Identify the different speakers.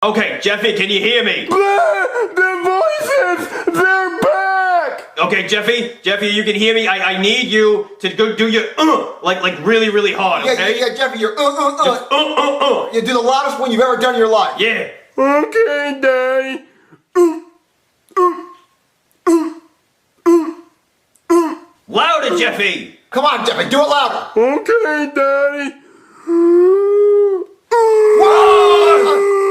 Speaker 1: Okay, Jeffy, can you hear me?
Speaker 2: The voices, they're back!
Speaker 1: Okay, Jeffy, you can hear me? I need you to go do your like really, really hard, okay?
Speaker 3: Yeah, Jeffy, you're You do the loudest one you've ever done in your life.
Speaker 1: Yeah.
Speaker 2: Okay, Daddy.
Speaker 1: Louder, Jeffy!
Speaker 3: Come on, Jeffy, do it louder.
Speaker 2: Okay, Daddy.